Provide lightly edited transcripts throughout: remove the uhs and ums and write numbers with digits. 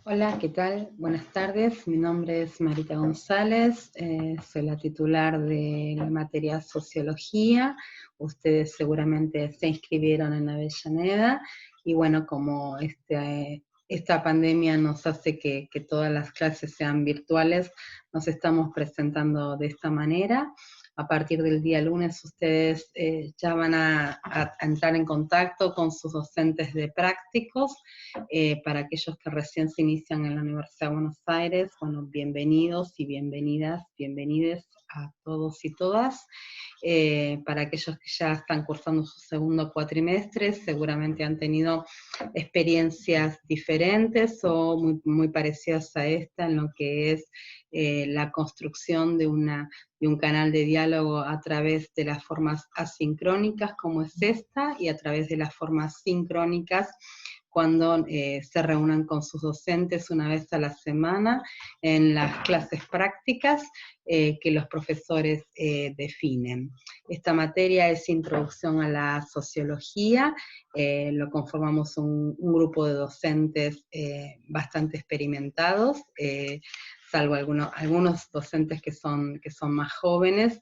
Hola, ¿qué tal? Buenas tardes. Mi nombre es Marita González, soy la titular de la materia Sociología. Ustedes seguramente se inscribieron en Avellaneda y bueno, como esta pandemia nos hace que todas las clases sean virtuales, nos estamos presentando de esta manera. A partir del día lunes ustedes ya van a entrar en contacto con sus docentes de prácticos. Para aquellos que recién se inician en la Universidad de Buenos Aires, bueno, bienvenidos y bienvenidas, bienvenides a todos y todas. Para aquellos que ya están cursando su segundo cuatrimestre, seguramente han tenido experiencias diferentes o muy parecidas a esta en lo que es la construcción de un canal de diálogo a través de las formas asincrónicas como es esta y a través de las formas sincrónicas cuando se reúnan con sus docentes una vez a la semana en las clases prácticas que los profesores definen. Esta materia es Introducción a la Sociología, lo conformamos un grupo de docentes bastante experimentados, salvo algunos docentes que son más jóvenes,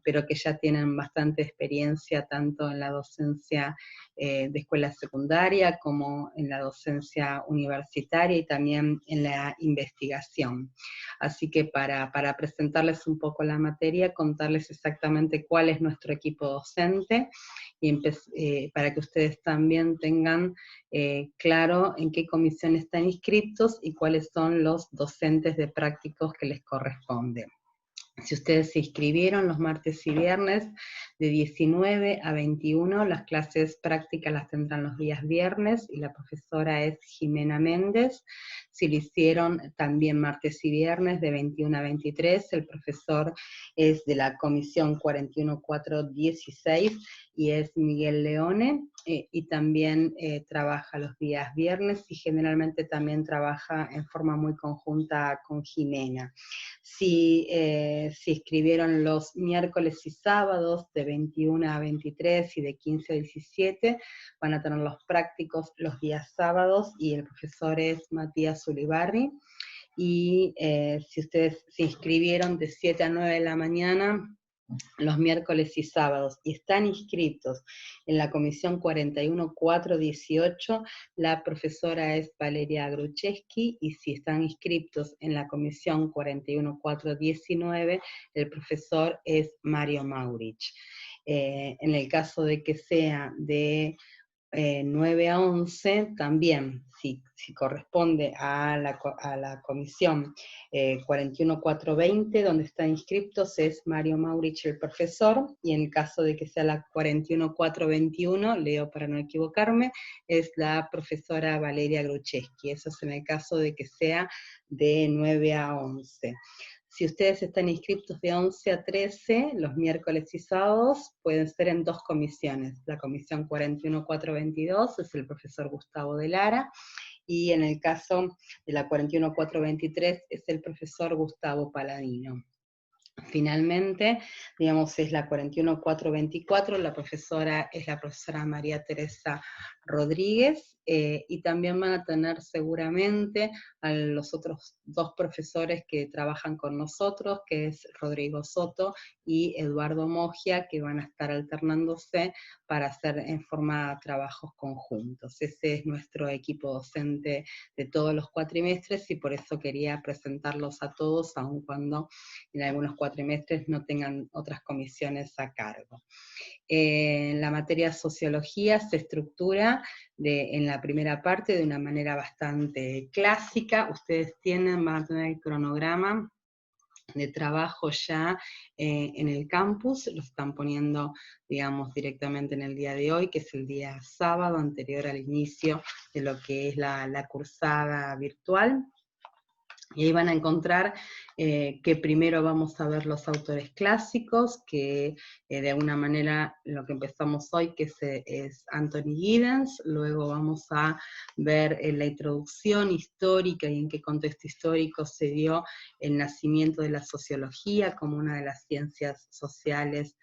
pero que ya tienen bastante experiencia tanto en la docencia de escuela secundaria como en la docencia universitaria y también en la investigación. Así que para presentarles un poco la materia, contarles exactamente cuál es nuestro equipo docente y para que ustedes también tengan claro en qué comisión están inscritos y cuáles son los docentes de prácticos que les corresponden. Si ustedes se inscribieron los martes y viernes de 19 a 21, las clases prácticas las tendrán los días viernes y la profesora es Jimena Méndez. Si lo hicieron también martes y viernes de 21 a 23, el profesor es de la comisión 41416 y es Miguel Leone, y también trabaja los días viernes y generalmente también trabaja en forma muy conjunta con Jimena. Si se inscribieron los miércoles y sábados de 21 a 23 y de 15 a 17, van a tener los prácticos los días sábados y el profesor es Matías Ulibarri. Y si ustedes se inscribieron de 7 a 9 de la mañana, los miércoles y sábados, y están inscritos en la comisión 41418, la profesora es Valeria Grucheski, y si están inscritos en la comisión 41419, el profesor es Mario Maurich. En el caso de que sea de 9 a 11, también, si corresponde a la comisión 41420, donde están inscriptos, es Mario Maurich el profesor, y en el caso de que sea la 41421, leo para no equivocarme, es la profesora Valeria Grucheski. Eso es en el caso de que sea de 9 a 11. Si ustedes están inscritos de 11 a 13, los miércoles y sábados, pueden ser en dos comisiones. La comisión 41422 es el profesor Gustavo de Lara, y en el caso de la 41423 es el profesor Gustavo Paladino. Finalmente, digamos, es la 41424, la profesora es la profesora María Teresa Rodríguez, y también van a tener seguramente a los otros dos profesores que trabajan con nosotros, que es Rodrigo Soto y Eduardo Mogia, que van a estar alternándose para hacer en forma de trabajos conjuntos. Ese es nuestro equipo docente de todos los cuatrimestres y por eso quería presentarlos a todos, aun cuando en algunos cuatrimestres no tengan otras comisiones a cargo. La materia Sociología se estructura en la primera parte de una manera bastante clásica. Ustedes van a tener el cronograma de trabajo ya en el campus, lo están poniendo, digamos, directamente en el día de hoy, que es el día sábado, anterior al inicio de lo que es la cursada virtual. Y ahí van a encontrar que primero vamos a ver los autores clásicos, que de alguna manera lo que empezamos hoy, que es Anthony Giddens. Luego vamos a ver la introducción histórica y en qué contexto histórico se dio el nacimiento de la sociología como una de las ciencias sociales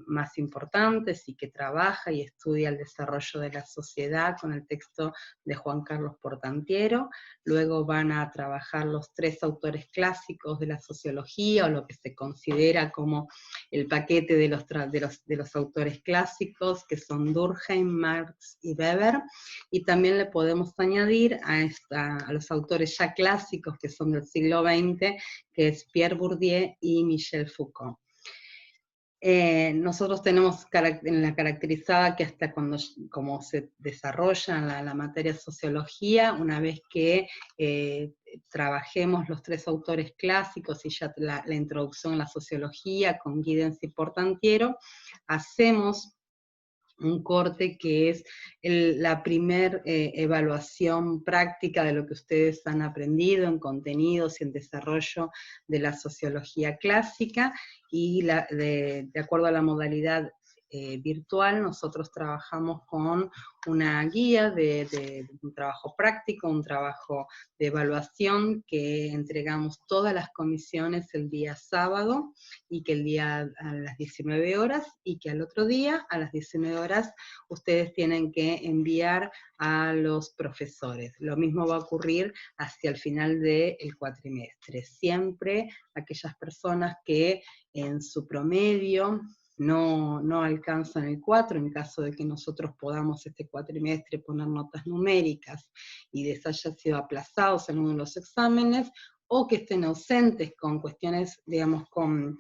más importantes y que trabaja y estudia el desarrollo de la sociedad con el texto de Juan Carlos Portantiero. Luego van a trabajar los 3 autores clásicos de la sociología, o lo que se considera como el paquete de los autores clásicos, que son Durkheim, Marx y Weber, y también le podemos añadir a los autores ya clásicos, que son del siglo XX, que es Pierre Bourdieu y Michel Foucault. Nosotros tenemos en la caracterizada que hasta como se desarrolla la materia sociología, una vez que trabajemos los 3 autores clásicos y ya la introducción a la sociología con Giddens y Portantiero, hacemos un corte que es la primer evaluación práctica de lo que ustedes han aprendido en contenidos y en desarrollo de la sociología clásica, y de acuerdo a la modalidad virtual, nosotros trabajamos con una guía de un trabajo práctico, un trabajo de evaluación que entregamos todas las comisiones el día sábado, y que el día a las 19 horas, y que al otro día a las 19 horas ustedes tienen que enviar a los profesores. Lo mismo va a ocurrir hacia el final del cuatrimestre. Siempre aquellas personas que en su promedio no alcanzan el 4, en caso de que nosotros podamos este cuatrimestre poner notas numéricas y les haya sido aplazados en uno de los exámenes, o que estén ausentes con cuestiones, digamos, con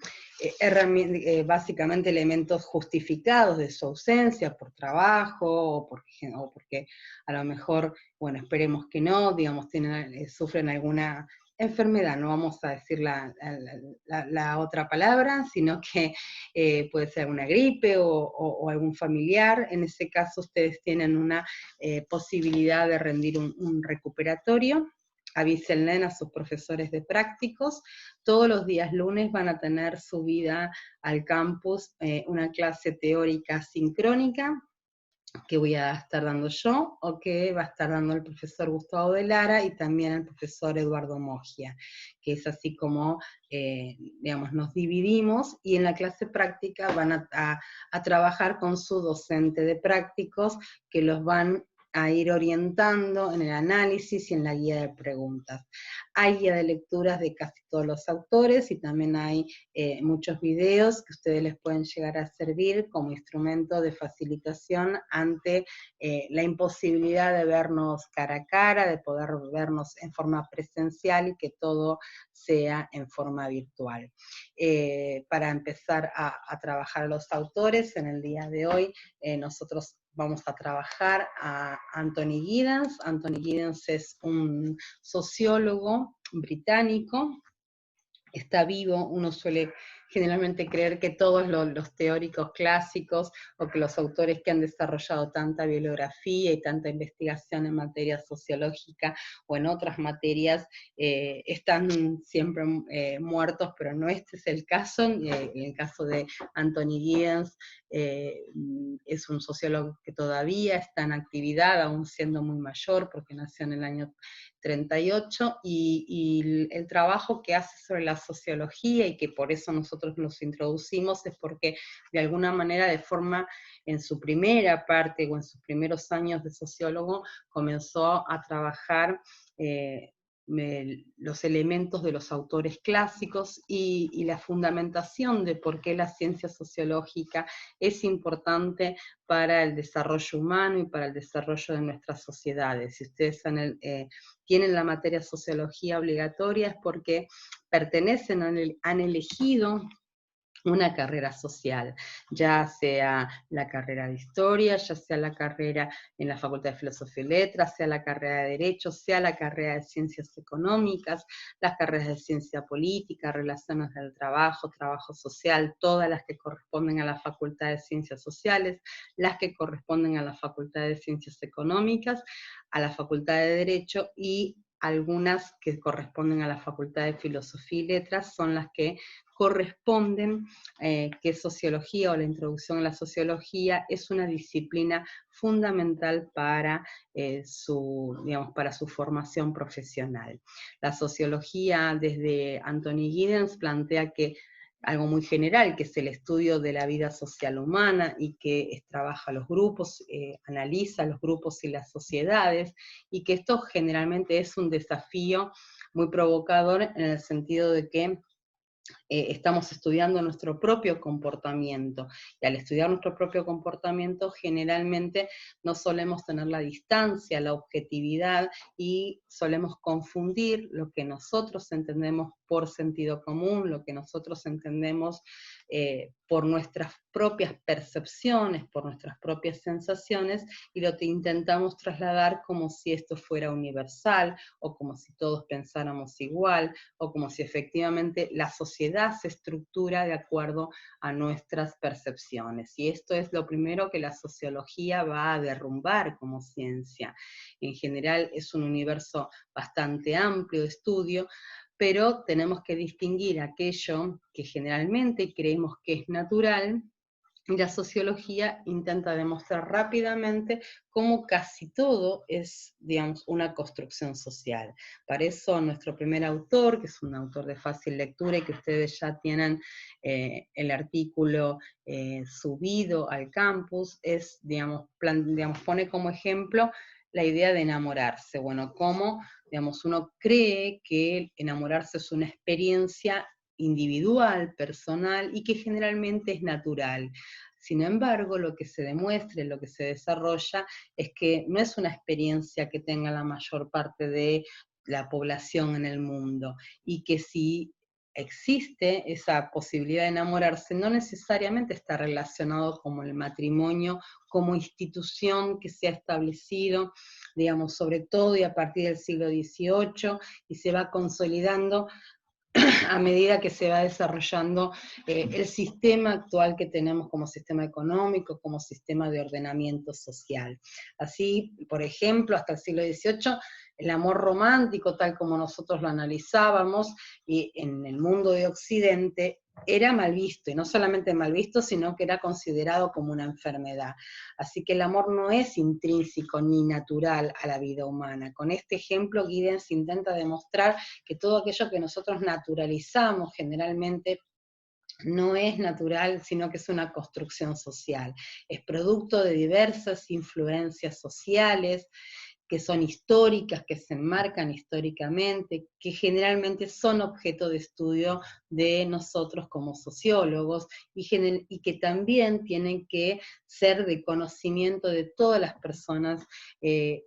básicamente elementos justificados de su ausencia por trabajo, o porque a lo mejor, bueno, esperemos que no, digamos, sufren alguna enfermedad, no vamos a decir la otra palabra, sino que puede ser una gripe o algún familiar. En ese caso ustedes tienen una posibilidad de rendir un recuperatorio. Avísenle a sus profesores de prácticos. Todos los días lunes van a tener subida al campus una clase teórica sincrónica, que voy a estar dando yo, o que va a estar dando el profesor Gustavo de Lara, y también el profesor Eduardo Mogia, que es así como, digamos, nos dividimos, y en la clase práctica van a trabajar con su docente de prácticos, que los van a ir orientando en el análisis y en la guía de preguntas. Hay guía de lecturas de casi todos los autores, y también hay muchos videos que ustedes les pueden llegar a servir como instrumento de facilitación ante la imposibilidad de vernos cara a cara, de poder vernos en forma presencial, y que todo sea en forma virtual. Para empezar a trabajar los autores, en el día de hoy nosotros vamos a trabajar a Anthony Giddens. Anthony Giddens es un sociólogo británico, está vivo. Uno suele generalmente creer que todos los teóricos clásicos, o que los autores que han desarrollado tanta bibliografía y tanta investigación en materia sociológica o en otras materias, están siempre muertos, pero no este es el caso. En el caso de Anthony Giddens, es un sociólogo que todavía está en actividad, aún siendo muy mayor, porque nació en el año 38, y el trabajo que hace sobre la sociología, y que por eso nosotros los introducimos, es porque de alguna manera, en su primera parte o en sus primeros años de sociólogo, comenzó a trabajar los elementos de los autores clásicos y la fundamentación de por qué la ciencia sociológica es importante para el desarrollo humano y para el desarrollo de nuestras sociedades. Si ustedes tienen la materia sociología obligatoria, es porque han elegido una carrera social, ya sea la carrera de historia, ya sea la carrera en la Facultad de Filosofía y Letras, sea la carrera de Derecho, sea la carrera de Ciencias Económicas, las carreras de Ciencia Política, Relaciones del Trabajo, Trabajo Social, todas las que corresponden a la Facultad de Ciencias Sociales, las que corresponden a la Facultad de Ciencias Económicas, a la Facultad de Derecho, y algunas que corresponden a la Facultad de Filosofía y Letras son las que corresponden, que sociología, o la introducción a la sociología, es una disciplina fundamental para para su formación profesional. La sociología, desde Anthony Giddens, plantea que algo muy general, que es el estudio de la vida social humana y que trabaja los grupos, analiza los grupos y las sociedades, y que esto generalmente es un desafío muy provocador en el sentido de que estamos estudiando nuestro propio comportamiento, y al estudiar nuestro propio comportamiento generalmente no solemos tener la distancia, la objetividad, y solemos confundir lo que nosotros entendemos por sentido común, lo que nosotros entendemos por nuestras propias percepciones, por nuestras propias sensaciones, y lo que intentamos trasladar como si esto fuera universal, o como si todos pensáramos igual, o como si efectivamente la sociedad se estructura de acuerdo a nuestras percepciones. Y esto es lo primero que la sociología va a derrumbar como ciencia. En general es un universo bastante amplio de estudio, pero tenemos que distinguir aquello que generalmente creemos que es natural, y la sociología intenta demostrar rápidamente cómo casi todo es, digamos, una construcción social. Para eso nuestro primer autor, que es un autor de fácil lectura y que ustedes ya tienen el artículo subido al campus, es, digamos, pone como ejemplo la idea de enamorarse. Bueno, cómo, digamos, uno cree que enamorarse es una experiencia individual, personal, y que generalmente es natural. Sin embargo, lo que se demuestra, lo que se desarrolla, es que no es una experiencia que tenga la mayor parte de la población en el mundo, y que si existe esa posibilidad de enamorarse, no necesariamente está relacionado con el matrimonio como institución que se ha establecido, digamos, sobre todo y a partir del siglo XVIII, y se va consolidando a medida que se va desarrollando el sistema actual que tenemos como sistema económico, como sistema de ordenamiento social. Así, por ejemplo, hasta el siglo XVIII, el amor romántico, tal como nosotros lo analizábamos, y en el mundo de Occidente, era mal visto, y no solamente mal visto, sino que era considerado como una enfermedad. Así que el amor no es intrínseco ni natural a la vida humana. Con este ejemplo, Giddens intenta demostrar que todo aquello que nosotros naturalizamos generalmente no es natural, sino que es una construcción social. Es producto de diversas influencias sociales, que son históricas, que se enmarcan históricamente, que generalmente son objeto de estudio de nosotros como sociólogos, y que también tienen que ser de conocimiento de todas las personas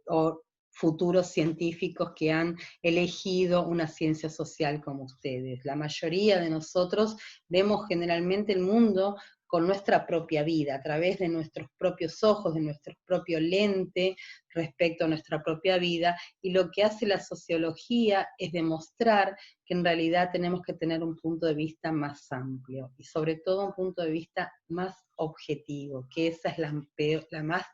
o futuros científicos que han elegido una ciencia social como ustedes. La mayoría de nosotros vemos generalmente el mundo con nuestra propia vida, a través de nuestros propios ojos, de nuestro propio lente respecto a nuestra propia vida, y lo que hace la sociología es demostrar que en realidad tenemos que tener un punto de vista más amplio, y sobre todo un punto de vista más objetivo, que esa es la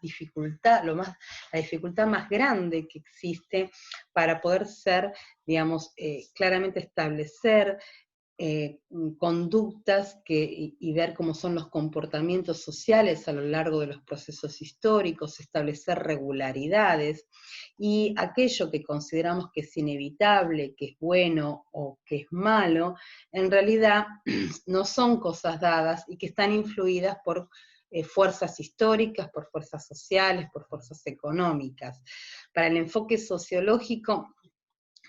dificultad más grande que existe para poder ser, digamos, claramente establecer conductas y ver cómo son los comportamientos sociales a lo largo de los procesos históricos, establecer regularidades, y aquello que consideramos que es inevitable, que es bueno o que es malo, en realidad no son cosas dadas y que están influidas por fuerzas históricas, por fuerzas sociales, por fuerzas económicas. Para el enfoque sociológico,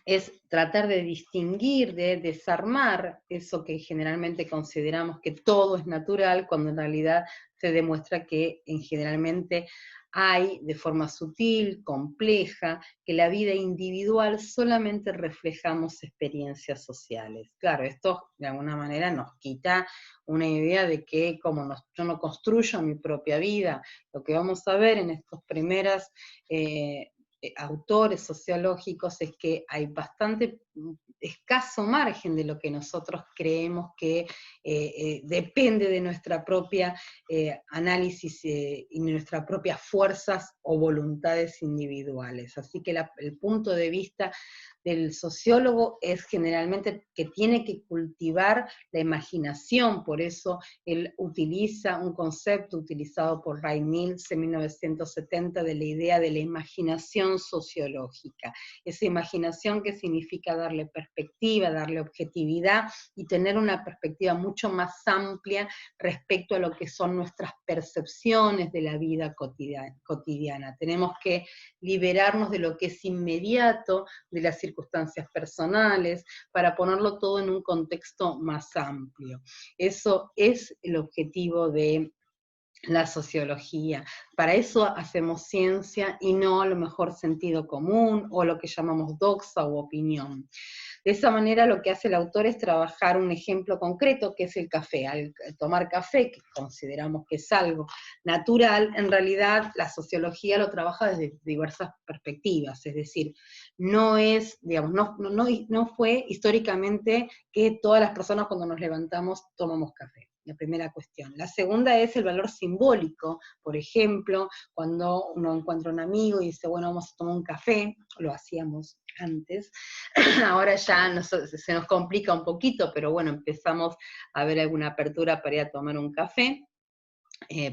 es tratar de distinguir, de desarmar eso que generalmente consideramos que todo es natural, cuando en realidad se demuestra que generalmente hay, de forma sutil, compleja, que la vida individual solamente reflejamos experiencias sociales. Claro, esto de alguna manera nos quita una idea de que yo no construyo mi propia vida. Lo que vamos a ver en estas primeras autores sociológicos es que hay bastante escaso margen de lo que nosotros creemos que depende de nuestra propia análisis y nuestras propias fuerzas o voluntades individuales. Así que el punto de vista del sociólogo es generalmente que tiene que cultivar la imaginación, por eso él utiliza un concepto utilizado por Ray Mills en 1970 de la idea de la imaginación sociológica. Esa imaginación que significa darle perspectiva perspectiva, darle objetividad y tener una perspectiva mucho más amplia respecto a lo que son nuestras percepciones de la vida cotidiana. Tenemos que liberarnos de lo que es inmediato, de las circunstancias personales, para ponerlo todo en un contexto más amplio. Eso es el objetivo de la sociología. Para eso hacemos ciencia y no a lo mejor sentido común o lo que llamamos doxa u opinión. De esa manera lo que hace el autor es trabajar un ejemplo concreto que es el café. Al tomar café, que consideramos que es algo natural, en realidad la sociología lo trabaja desde diversas perspectivas, es decir, no es, digamos, no fue históricamente que todas las personas cuando nos levantamos tomamos café. La primera cuestión. La segunda es el valor simbólico. Por ejemplo, cuando uno encuentra un amigo y dice, bueno, vamos a tomar un café, lo hacíamos antes, ahora ya se nos complica un poquito, pero bueno, empezamos a ver alguna apertura para ir a tomar un café.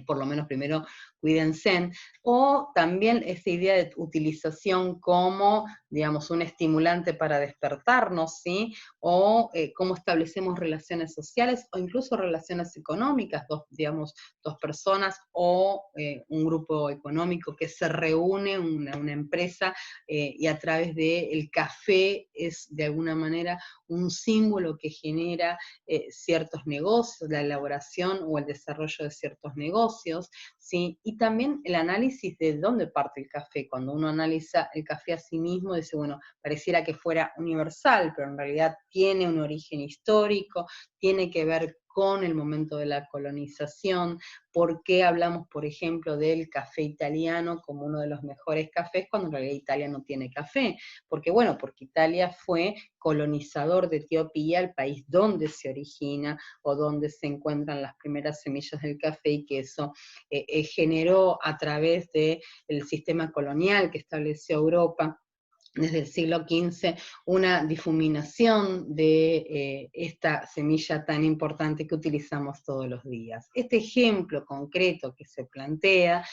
Por lo menos primero cuídense, o también esa idea de utilización como, digamos, un estimulante para despertarnos, ¿sí? O cómo establecemos relaciones sociales, o incluso relaciones económicas, dos personas, o un grupo económico que se reúne, una empresa, y a través del café es de alguna manera un símbolo que genera ciertos negocios, la elaboración o el desarrollo de ciertos negocios, ¿sí? Y también el análisis de dónde parte el café. Cuando uno analiza el café a sí mismo, dice, bueno, pareciera que fuera universal, pero en realidad tiene un origen histórico, tiene que ver con el momento de la colonización. ¿Por qué hablamos, por ejemplo, del café italiano como uno de los mejores cafés cuando en realidad Italia no tiene café? Porque bueno, porque Italia fue colonizador de Etiopía, el país donde se origina o donde se encuentran las primeras semillas del café, y que eso generó a través del sistema colonial que estableció Europa desde el siglo XV, una difuminación de esta semilla tan importante que utilizamos todos los días. Este ejemplo concreto que se plantea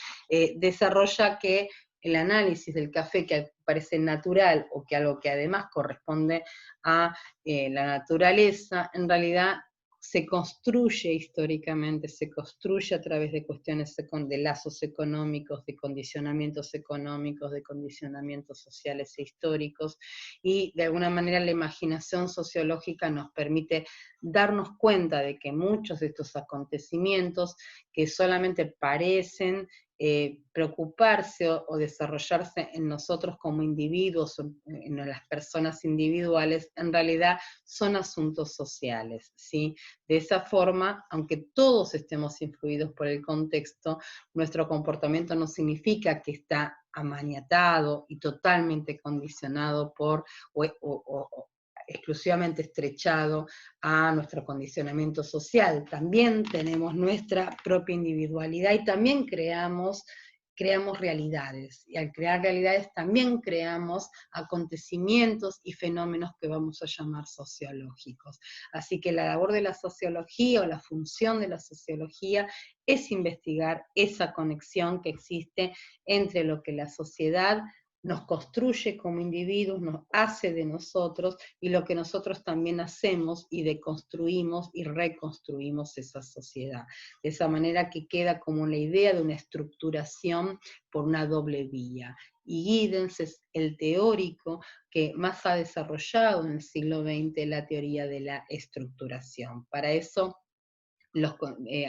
desarrolla que el análisis del café, que parece natural o que algo que además corresponde a la naturaleza, en realidad se construye históricamente, se construye a través de cuestiones de lazos económicos, de condicionamientos económicos, de condicionamientos sociales e históricos, y de alguna manera la imaginación sociológica nos permite darnos cuenta de que muchos de estos acontecimientos que solamente parecen preocuparse o desarrollarse en nosotros como individuos, en las personas individuales, en realidad son asuntos sociales, ¿sí? De esa forma, aunque todos estemos influidos por el contexto, nuestro comportamiento no significa que está amaniatado y totalmente condicionado por o exclusivamente estrechado a nuestro condicionamiento social. También tenemos nuestra propia individualidad y también creamos realidades, y al crear realidades también creamos acontecimientos y fenómenos que vamos a llamar sociológicos. Así que la labor de la sociología o la función de la sociología es investigar esa conexión que existe entre lo que la sociedad nos construye como individuos, nos hace de nosotros, y lo que nosotros también hacemos y deconstruimos y reconstruimos esa sociedad. De esa manera que queda como la idea de una estructuración por una doble vía. Y Giddens es el teórico que más ha desarrollado en el siglo XX la teoría de la estructuración. Para eso,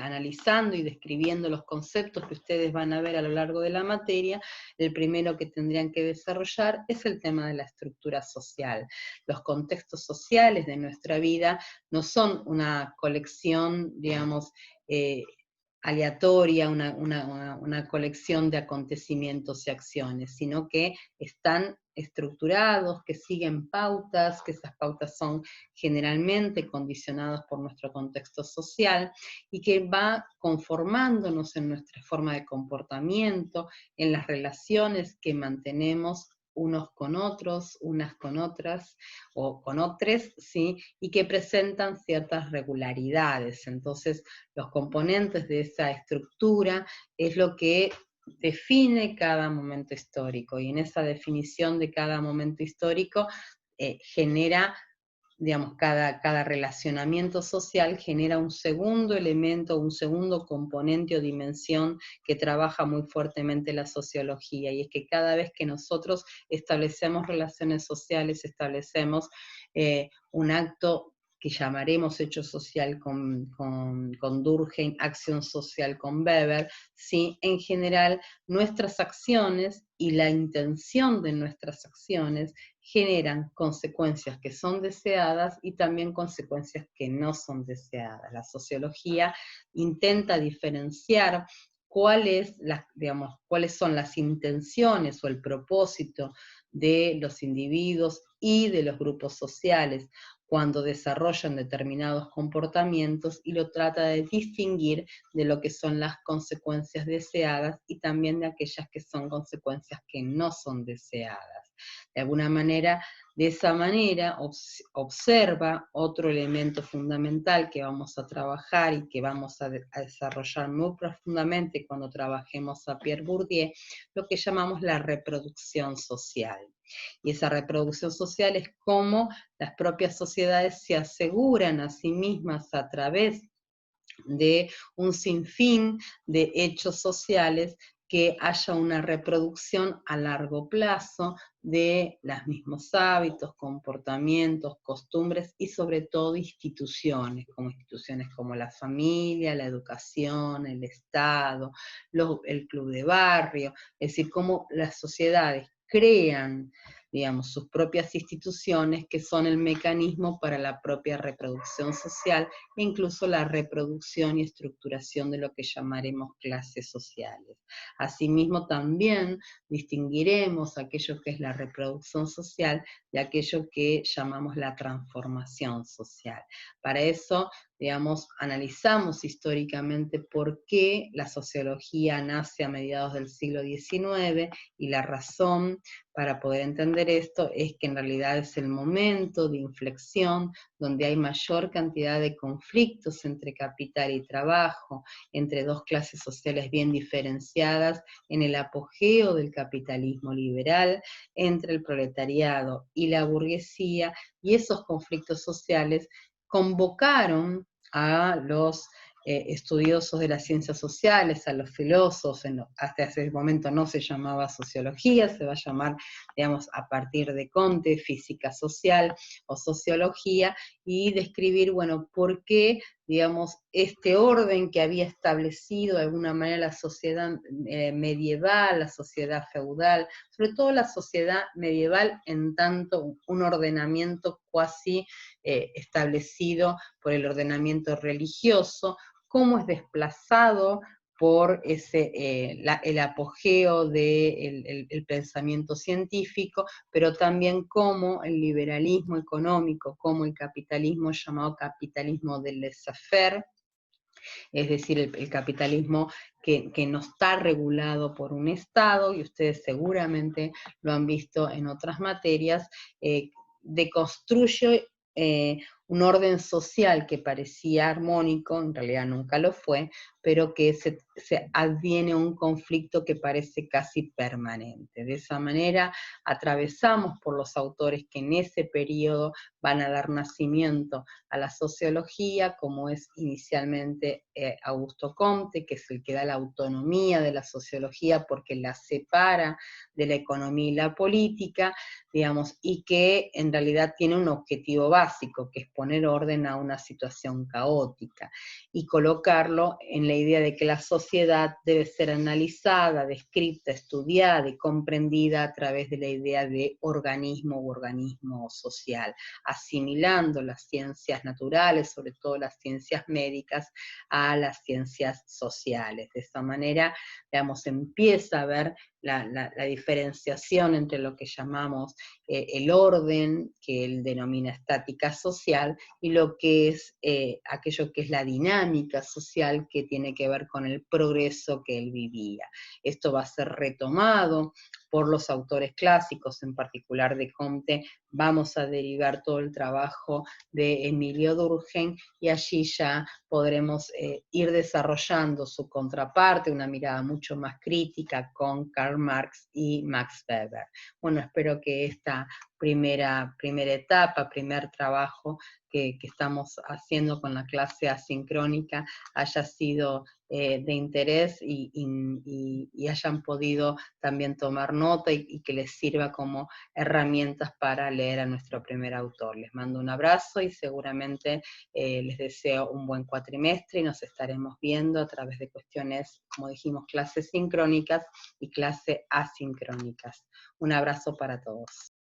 analizando y describiendo los conceptos que ustedes van a ver a lo largo de la materia, el primero que tendrían que desarrollar es el tema de la estructura social. Los contextos sociales de nuestra vida no son una colección, digamos, aleatoria, una colección de acontecimientos y acciones, sino que están estructurados, que siguen pautas, que esas pautas son generalmente condicionadas por nuestro contexto social, y que va conformándonos en nuestra forma de comportamiento, en las relaciones que mantenemos unos con otros, unas con otras, o con otros, ¿sí? Y que presentan ciertas regularidades. Entonces, los componentes de esa estructura es lo que define cada momento histórico, y en esa definición de cada momento histórico genera digamos, cada relacionamiento social genera un segundo elemento, un segundo componente o dimensión que trabaja muy fuertemente la sociología, y es que cada vez que nosotros establecemos relaciones sociales, establecemos un acto que llamaremos hecho social con Durkheim, acción social con Weber, ¿sí? En general, nuestras acciones y la intención de nuestras acciones generan consecuencias que son deseadas y también consecuencias que no son deseadas. La sociología intenta diferenciar cuáles son las intenciones o el propósito de los individuos y de los grupos sociales cuando desarrollan determinados comportamientos, y lo trata de distinguir de lo que son las consecuencias deseadas y también de aquellas que son consecuencias que no son deseadas. De alguna manera, de esa manera observa otro elemento fundamental que vamos a trabajar y que vamos a desarrollar muy profundamente cuando trabajemos a Pierre Bourdieu, lo que llamamos la reproducción social. Y esa reproducción social es cómo las propias sociedades se aseguran a sí mismas a través de un sinfín de hechos sociales que haya una reproducción a largo plazo de los mismos hábitos, comportamientos, costumbres y sobre todo instituciones como la familia, la educación, el Estado, el club de barrio, es decir, cómo las sociedades crean, digamos, sus propias instituciones que son el mecanismo para la propia reproducción social e incluso la reproducción y estructuración de lo que llamaremos clases sociales. Asimismo, también distinguiremos aquello que es la reproducción social de aquello que llamamos la transformación social. Para eso, digamos, analizamos históricamente por qué la sociología nace a mediados del siglo XIX, y la razón para poder entender esto es que en realidad es el momento de inflexión donde hay mayor cantidad de conflictos entre capital y trabajo, entre dos clases sociales bien diferenciadas, en el apogeo del capitalismo liberal, entre el proletariado y la burguesía, y esos conflictos sociales convocaron a los estudiosos de las ciencias sociales, a los filósofos, hasta ese momento no se llamaba sociología, se va a llamar, digamos, a partir de Comte, física social o sociología, y describir, bueno, por qué, digamos, este orden que había establecido de alguna manera la sociedad medieval, la sociedad feudal, sobre todo la sociedad medieval en tanto un ordenamiento cuasi establecido por el ordenamiento religioso, cómo es desplazado por el apogeo del pensamiento científico, pero también cómo el liberalismo económico, como el capitalismo llamado capitalismo del laissez-faire, es decir, el capitalismo que no está regulado por un Estado, y ustedes seguramente lo han visto en otras materias, deconstruye un orden social que parecía armónico, en realidad nunca lo fue, pero que se adviene un conflicto que parece casi permanente. De esa manera atravesamos por los autores que en ese periodo van a dar nacimiento a la sociología, como es inicialmente Augusto Comte, que es el que da la autonomía de la sociología porque la separa de la economía y la política, digamos, y que en realidad tiene un objetivo básico, que es poner orden a una situación caótica, y colocarlo en la idea de que la sociedad debe ser analizada, descrita, estudiada y comprendida a través de la idea de organismo u organismo social, asimilando las ciencias naturales, sobre todo las ciencias médicas, a las ciencias sociales. De esta manera, digamos, empieza a ver la diferenciación entre lo que llamamos el orden, que él denomina estática social, y lo que es aquello que es la dinámica social, que tiene que ver con el progreso que él vivía. Esto va a ser retomado por los autores clásicos, en particular de Comte. Vamos a derivar todo el trabajo de Emilio Durkheim, y allí ya podremos ir desarrollando su contraparte, una mirada mucho más crítica con Karl Marx y Max Weber. Bueno, espero que esta primera etapa, primer trabajo que estamos haciendo con la clase asincrónica haya sido de interés y hayan podido también tomar nota y que les sirva como herramientas para leer a nuestro primer autor. Les mando un abrazo y seguramente les deseo un buen cuatrimestre y nos estaremos viendo a través de cuestiones, como dijimos, clases sincrónicas y clases asincrónicas. Un abrazo para todos.